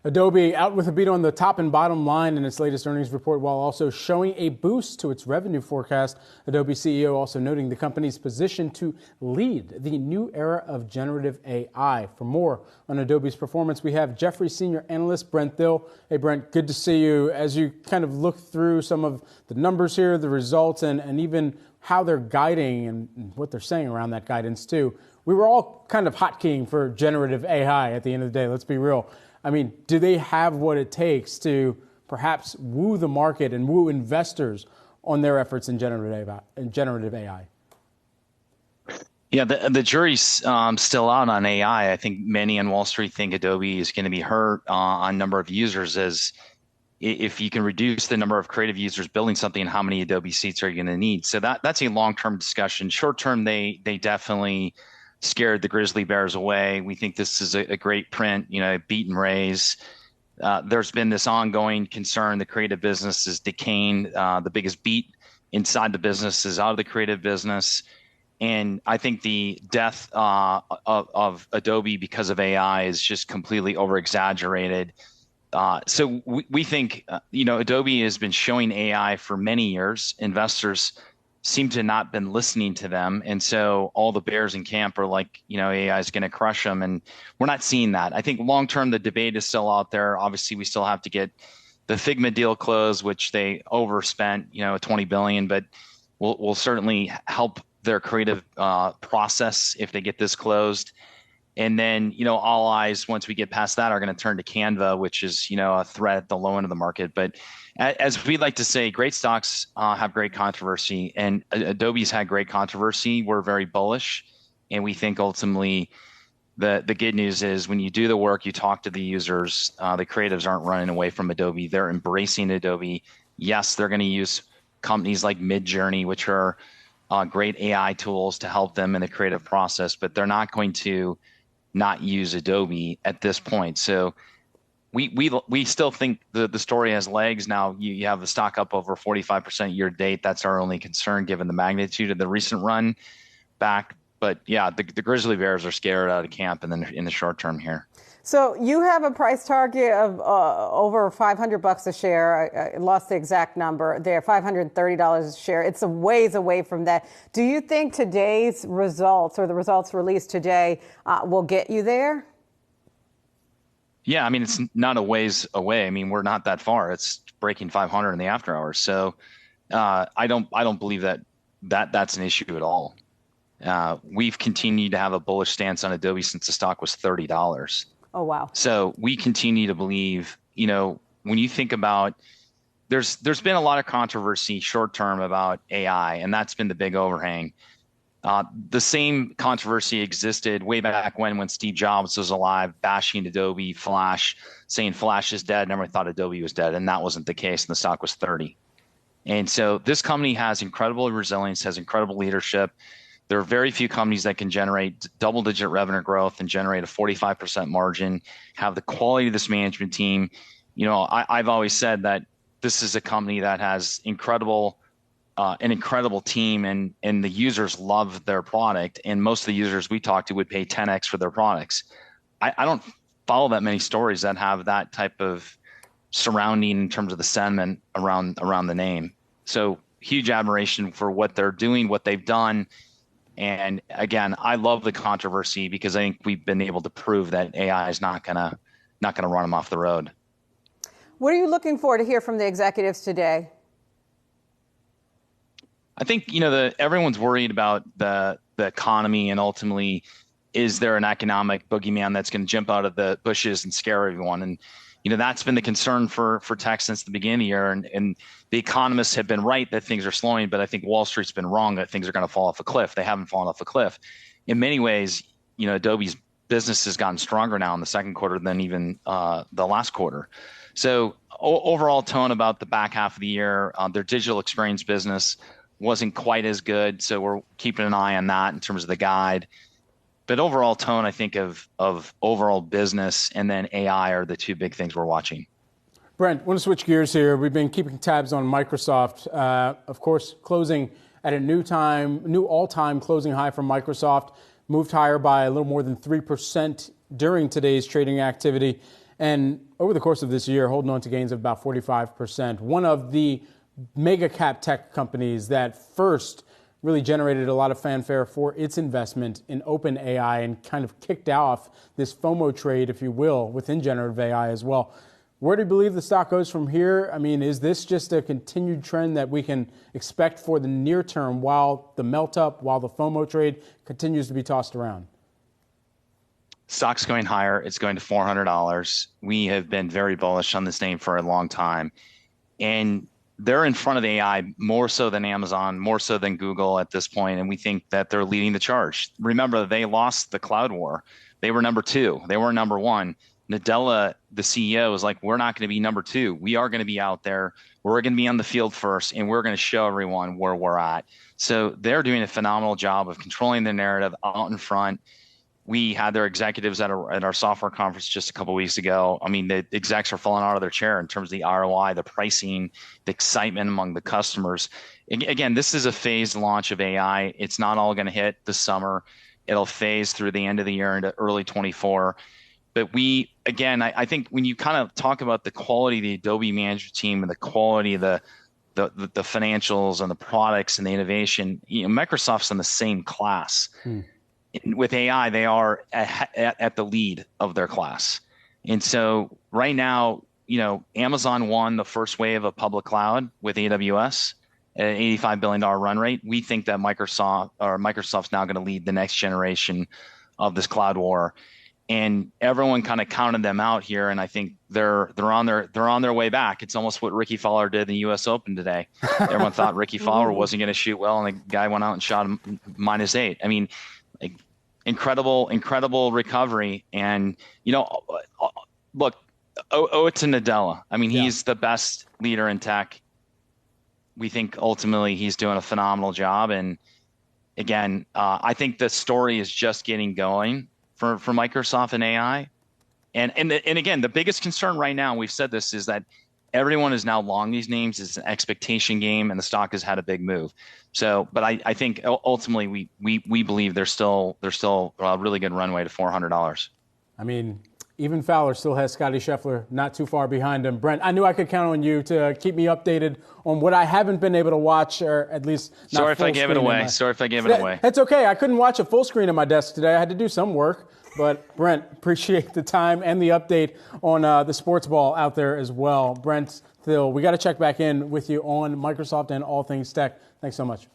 Adobe out with a beat on the top and bottom line in its latest earnings report, while also showing a boost to its revenue forecast. Adobe CEO also noting the company's position to lead the new era of generative AI. For more on Adobe's performance, we have Jefferies senior analyst Brent Thill. Hey, Brent, good to see you. As you kind of look through some of the numbers here, the results, and even how they're guiding and what they're saying around that guidance too. We were all kind of hotkeying for generative AI at the end of the day. Let's be real. I mean, do they have what it takes to perhaps woo the market and woo investors on their efforts in generative AI? Yeah, the jury's still out on AI. I think many on Wall Street think Adobe is going to be hurt on number of users, as if you can reduce the number of creative users building something, how many Adobe seats are you going to need? So that's a long-term discussion. Short-term, they definitely scared the grizzly bears away. We think this is a great print, beat and raise. There's been this ongoing concern the creative business is decaying. The biggest beat inside the business is out of the creative business. And I think the death of Adobe because of AI is just completely over-exaggerated. So we think, Adobe has been showing AI for many years. Investors seem to not been listening to them. And so all the bears in camp are like, AI is going to crush them. And we're not seeing that. I think long-term, the debate is still out there. Obviously, we still have to get the Figma deal closed, which they overspent, $20 billion, but will certainly help their creative process if they get this closed. And then, all eyes, once we get past that, are going to turn to Canva, which is, a threat at the low end of the market. But as we like to say, great stocks have great controversy, and Adobe's had great controversy. We're very bullish, and we think ultimately the good news is when you do the work, you talk to the users, the creatives aren't running away from Adobe. They're embracing Adobe. Yes, they're going to use companies like Midjourney, which are great AI tools to help them in the creative process, but they're not going to not use Adobe at this point. So we still think the story has legs. Now you have the stock up over 45% year to date. That's our only concern given the magnitude of the recent run back. But yeah, the grizzly bears are scared out of camp in the short term here. So you have a price target of over $500 a share. I lost the exact number there, $530 a share. It's a ways away from that. Do you think today's results or the results released today will get you there? Yeah, I mean, it's not a ways away. I mean, we're not that far. It's breaking 500 in the after hours. So I don't believe that's an issue at all. We've continued to have a bullish stance on Adobe since the stock was $30. Oh, wow. So we continue to believe, when you think about, there's been a lot of controversy short term about AI, and that's been the big overhang. The same controversy existed way back when Steve Jobs was alive, bashing Adobe, Flash, saying Flash is dead. Never thought Adobe was dead, and that wasn't the case, and the stock was 30. And so this company has incredible resilience, has incredible leadership. There are very few companies that can generate double-digit revenue growth and generate a 45% margin, have the quality of this management team. I've always said that this is a company that has an incredible team, and the users love their product. And most of the users we talk to would pay 10x for their products. I don't follow that many stories that have that type of surrounding in terms of the sentiment around the name. So huge admiration for what they're doing, what they've done. And again, I love the controversy because I think we've been able to prove that AI is not gonna run them off the road. What are you looking for to hear from the executives today? I think everyone's worried about the economy, and ultimately, is there an economic boogeyman that's going to jump out of the bushes and scare everyone? And that's been the concern for tech since the beginning of the year. And the economists have been right that things are slowing, but I think Wall Street's been wrong that things are going to fall off a cliff. They haven't fallen off a cliff. In many ways, Adobe's business has gotten stronger now in the second quarter than even the last quarter. So overall tone about the back half of the year, their digital experience business wasn't quite as good. So we're keeping an eye on that in terms of the guide. But overall tone, I think, of overall business and then AI are the two big things we're watching. Brent, I want to switch gears here. We've been keeping tabs on Microsoft, of course, closing at a new all-time closing high for Microsoft, moved higher by a little more than 3% during today's trading activity. And over the course of this year, holding on to gains of about 45%. One of the mega cap tech companies that first really generated a lot of fanfare for its investment in open AI and kind of kicked off this FOMO trade, if you will, within generative AI as well. Where do you believe the stock goes from here? I mean, is this just a continued trend that we can expect for the near term while the melt up, while the FOMO trade continues to be tossed around? Stock's going higher. It's going to $400. We have been very bullish on this name for a long time. And they're in front of AI more so than Amazon, more so than Google at this point, and we think that they're leading the charge. Remember, they lost the cloud war. They were number 2. They were number 1. Nadella, the CEO, is like, we're not going to be number 2. We are going to be out there. We're going to be on the field first, and we're going to show everyone where we're at. So they're doing a phenomenal job of controlling the narrative out in front. We had their executives at our software conference just a couple of weeks ago. I mean, the execs are falling out of their chair in terms of the ROI, the pricing, the excitement among the customers. Again, this is a phased launch of AI. It's not all going to hit this summer. It'll phase through the end of the year into early 24. But I think when you kind of talk about the quality of the Adobe management team and the quality of the financials and the products and the innovation, Microsoft's in the same class. With AI, they are at the lead of their class. And so right now, Amazon won the first wave of public cloud with AWS at an $85 billion run rate. We think that Microsoft's now going to lead the next generation of this cloud war. And everyone kind of counted them out here, and I think they're on their way back. It's almost what Ricky Fowler did in the U.S. Open today. Everyone thought Ricky Fowler wasn't going to shoot well, and the guy went out and shot him -8. I mean, incredible recovery. And, look, owe it to Nadella. I mean, he's the best leader in tech. We think ultimately he's doing a phenomenal job. And again, I think the story is just getting going for Microsoft and AI. And again, the biggest concern right now, we've said this, is that everyone is now long these names. It's an expectation game, and the stock has had a big move. So, but I think ultimately we believe there's still a really good runway to $400. I mean, even Fowler still has Scotty Scheffler not too far behind him. Brent, I knew I could count on you to keep me updated on what I haven't been able to watch, or at least not Sorry if I gave it away. Sorry if I gave it away. That's okay. I couldn't watch a full screen on my desk today. I had to do some work. But Brent, appreciate the time and the update on the sports ball out there as well. Brent Thill, we got to check back in with you on Microsoft and all things tech. Thanks so much.